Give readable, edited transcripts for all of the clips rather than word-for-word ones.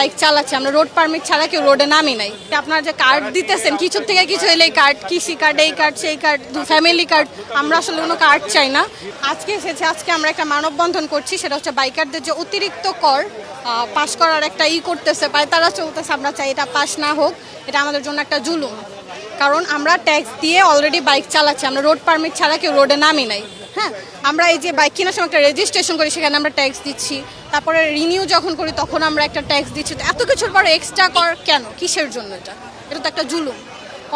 Bike চালাচ্ছি, আমরা road permit ছাড়া কেউ রোডে নামি নাই। আপনারা যে কার্ড দিতেছেন কিছু থেকে কিছু এলে কার্ড, কৃষি কার্ড, এই কার্ড সেই কার্ড, ফ্যামিলি কার্ড, আমরা আসলে কোনো কার্ড চাই না। আজকে এসেছে, আজকে আমরা একটা মানববন্ধন করছি, সেটা হচ্ছে বাইকারদের যে অতিরিক্ত কর পাশ করার একটা করতেছে, তারা চলতেছে, আমরা চাই এটা পাশ না হোক। এটা আমাদের জন্য একটা জুলুম, কারণ আমরা ট্যাক্স দিয়ে অলরেডি বাইক চালাচ্ছি, আমরা রোড পারমিট ছাড়া কেউ রোডে নামি নাই। হ্যাঁ, আমরা এই যে বাইক কেনার সময় একটা রেজিস্ট্রেশন করি, সেখানে আমরা ট্যাক্স দিচ্ছি, তারপরে রিনিউ যখন করি তখন আমরা একটা ট্যাক্স দিচ্ছি। এত কিছুর পরে এক্সট্রা কর কেন, কিসের জন্য? এটা তো একটা জুলুম।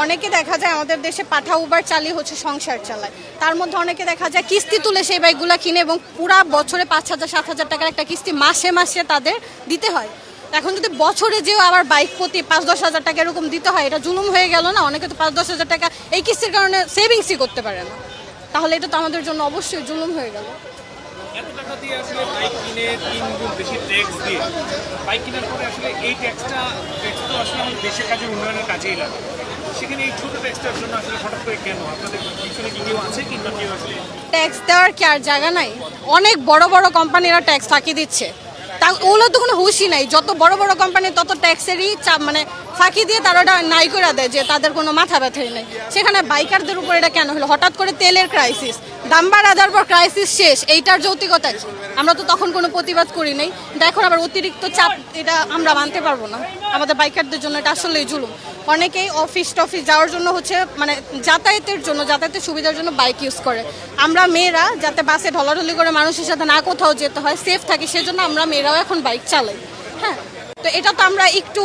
অনেকে দেখা যায় আমাদের দেশে পাঠা উবার চালিয়ে হচ্ছে সংসার চালায়, তার মধ্যে অনেকে দেখা যায় কিস্তি তুলে সেই বাইকগুলো কিনে এবং পুরা বছরে 5,000-7,000 টাকার একটা কিস্তি মাসে মাসে তাদের দিতে হয়। এখন যদি বছরে যেও আবার বাইক প্রতি 5-10 হাজার টাকা এরকম দিতে হয়, এটা জুলুম হয়ে গেল না? অনেকে তো 5-10 হাজার টাকা এই কিস্তির কারণে সেভিংসই করতে পারে না, তাহলে এটা তো আমাদের জন্য অবশ্যই জুলুম হয়ে গেল। এত টাকা দিয়ে আসলে বাইক কিনে 3 গুণ বেশি ট্যাক্স দিয়ে বাইক কেনার পরে আসলে এই ট্যাক্স তো আসলে আমাদের দেশের কাজে উন্নয়নের কাজেই লাগে, সেখানে এই ছোট ট্যাক্সটার জন্য আসলে হঠাৎ করে কেন? আপনাদের পিছনে কি কেউ আছে কিংবা কেউ আসলে ট্যাক্স দেওয়ার কি আর জায়গা নাই? অনেক বড় বড় কোম্পানিরা ট্যাক্স ফাঁকি দিচ্ছে, তা ওগুলো তো কোনো হুঁশই নাই। যত বড় বড় কোম্পানি তত ট্যাক্সেরই মানে ফাঁকি দিয়ে তারা ওটা নাই করে দেয়, যে তাদের কোনো মাথা ব্যথাই নেই। সেখানে বাইকারদের উপর এটা কেন হলো? হঠাৎ করে তেলের ক্রাইসিস, দাম বাড়ার পর ক্রাইসিস শেষ, এইটার যৌক্তিকতা কি? আমরা তো তখন কোনো প্রতিবাদ করি নাই। এখন আবার অতিরিক্ত চাপ, এটা আমরা মানতে পারবো না। আমাদের বাইকারদের জন্য এটা আসলেই জুলুম। অনেকেই অফিস টফিস যাওয়ার জন্য হচ্ছে মানে যাতায়াতের জন্য, যাতায়াতের সুবিধার জন্য বাইক ইউজ করে। আমরা মেয়েরা যাতে বাসে ঢলাঢলি করে মানুষের সাথে না কোথাও যেতে হয়, সেফ থাকি, সেজন্য আমরা মেয়েরাও এখন বাইক চালাই। হ্যাঁ, তো এটা তো আমরা একটু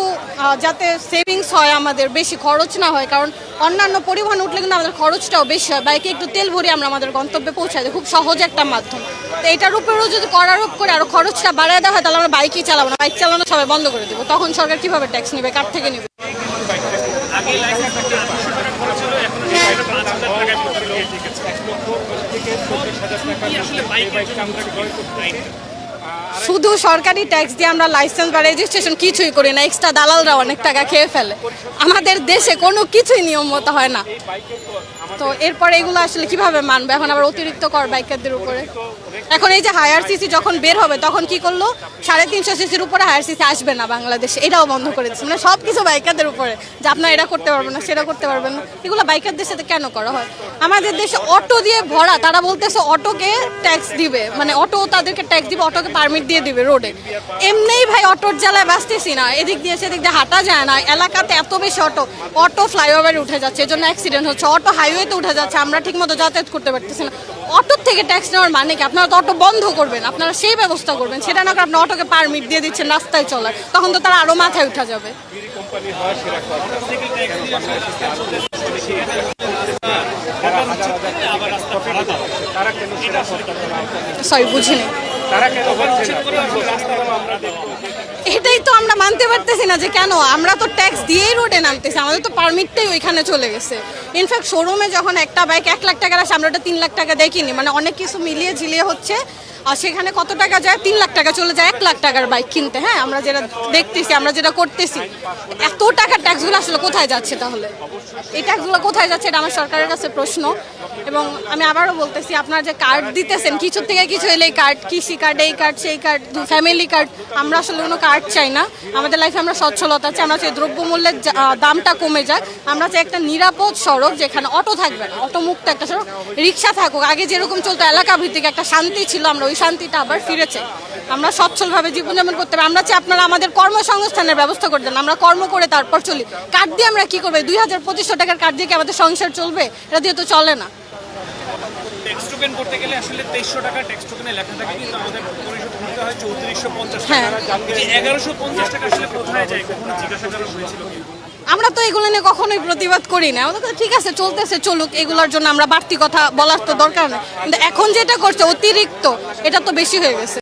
যাতে সেভিংস হয়, আমাদের বেশি খরচ না হয়, কারণ অন্যান্য পরিবহন উঠলে কিন্তু আমাদের খরচটাও বেশি হয়। বাইকে একটু তেল ভরি আমরা আমাদের গন্তব্যে পৌঁছাই দিই, খুব সহজ একটা মাধ্যম। তো এটার উপরেও যদি করারোপ করে আরও খরচটা বাড়ায় দেওয়া হয়, তাহলে আমরা বাইকই চালাবো না, বাইক চালানো সবাই বন্ধ করে দেবো। তখন সরকার কীভাবে ট্যাক্স নেবে, কার থেকে নেবে? আগে লাইসেন্স থাকতে 200 টাকা খরচ হলো, এখন সেটা 5,000 টাকায় পৌঁছে গেছে। 1 লক্ষ থেকে 40,000 টাকা আসলে বাইকের আমরা ক্রয় করতে পারি। শুধু সরকারি ট্যাক্স দিয়ে আমরা লাইসেন্স বা রেজিস্ট্রেশন কিছুই করি না, এক্সট্রা দালালরা অনেক টাকা খেয়ে ফেলে। আমাদের দেশে কোনো কিছুই নিয়ম মতো হয় না, তো এরপরে এগুলো আসলে কিভাবে মানবে? এখন আবার অতিরিক্ত কর বাইকারদের উপরে। এখন এই যে হায়ার সিসি যখন বের হবে, তখন কি করলো? 350 সিসির উপরে হায়ার সিসি আসবে না বাংলাদেশে, এটাও বন্ধ করে দিচ্ছে। মানে সব কিছু বাইকারদের উপরে, যে আপনারা এটা করতে পারবেন না, সেটা করতে পারবেন না। এগুলো বাইকারদের সাথে কেন করা হয়? আমাদের দেশে অটো দিয়ে ভরা, তারা বলতেছে অটোকে ট্যাক্স দিবে, মানে অটো তাদেরকে ট্যাক্স দিবে, অটোকে পারমিট দিয়ে দিবে রোডে। এমনিই ভাই অটোর জ্বালায় বাঁচতেছি না, এদিক দিয়ে সেদিক দিয়ে হাঁটা যায় না, এলাকাতে এত বেশি অটো ফ্লাইওভারে উঠে যাচ্ছে, এজন্য অ্যাক্সিডেন্ট হচ্ছে। অটো হাইওয়েতে উঠে যাচ্ছে, আমরা ঠিকমতো যাতায়াত করতে পারতেছি না। অটোর থেকে ট্যাক্স নেওয়ার মানে কি? আপনারা তো অটো বন্ধ করবেন, আপনারা সেই ব্যবস্থা করবেন, সেটা না করে আপনি অটোকে পারমিট দিয়ে দিচ্ছেন রাস্তায় চলার, তখন তো তারা আরো মাথায় উঠে যাবে। সরি, বুঝিনি। এটাই তো আমরা মানতে পারতেছি না, যে কেন আমরা তো ট্যাক্স দিয়েই রোডে নামতেছি, আমাদের তো পারমিটটাই ওইখানে চলে গেছে। ইনফ্যাক্ট শোরুমে যখন একটা বাইক 1 লাখ টাকার আসে, আমরা ওটা 3 লাখ টাকা দেখিনি, মানে অনেক কিছু মিলিয়ে ঝিলিয়ে হচ্ছে। আর সেখানে কত টাকা যায়? 3 লাখ টাকা চলে যায় 1 লাখ টাকার বাইক কিনতে। হ্যাঁ, আমরা যেটা দেখতেছি, আমরা যেটা করতেছি, এত টাকার ট্যাক্সগুলো আসলে কোথায় যাচ্ছে? তাহলে এই ট্যাক্সগুলো কোথায় যাচ্ছে? এটা আমার সরকারের কাছে প্রশ্ন। এবং আমি আবারও বলতেছি, আপনারা যে কার্ড দিতেছেন কিছু থেকে কিছু এলে কার্ড, কৃষি কার্ড, এই কার্ড সেই কার্ড, ফ্যামিলি কার্ড, আমরা আসলে কোনো কার্ড চাই না। আমাদের লাইফে আমরা সচ্ছলতা চাই, আমরা চাই দ্রব্যমূল্যের দামটা কমে যাক, আমরা চাই একটা নিরাপদ সড়ক, যেখানে অটো থাকবে না, অটো মুক্ত একটা সড়ক, রিক্সা থাকুক। আগে যেরকম চলতো এলাকা ভিত্তিক একটা শান্তি ছিল, আমরা ওই শান্তিটা আবার ফিরেছে। আমরা সচ্ছলভাবে জীবনযাপন করতে পারি। আমরা চাই আপনারা আমাদের কর্মসংস্থানের ব্যবস্থা করে দেন, আমরা কর্ম করে তারপর চলি। কার্ড দিয়ে আমরা কি করবো? 2,000-2,500 টাকার কার্ড দিয়ে কি আমাদের সংসার চলবে? এটা দিয়ে তো চলে না। ট্যাক্স টোকেন করতে গেলে আসলে 2300 টাকা ট্যাক্স টোকেনে লেখা থাকে, কিন্তু আমাদের পরিশোধ করতে হয় 3450 টাকা। 1150 টাকা আসলে কোথায় যায়? কখনো জিজ্ঞাসা করা হয়েছিল? আমরা তো এগুলো নিয়ে কখনোই প্রতিবাদ করি না, আমাদের ঠিক আছে চলতেছে চলুক, এগুলোর জন্য আমরা বাড়তি কথা বলার তো দরকার নেই। কিন্তু এখন যেটা করছে অতিরিক্ত, এটা তো বেশি হয়ে গেছে।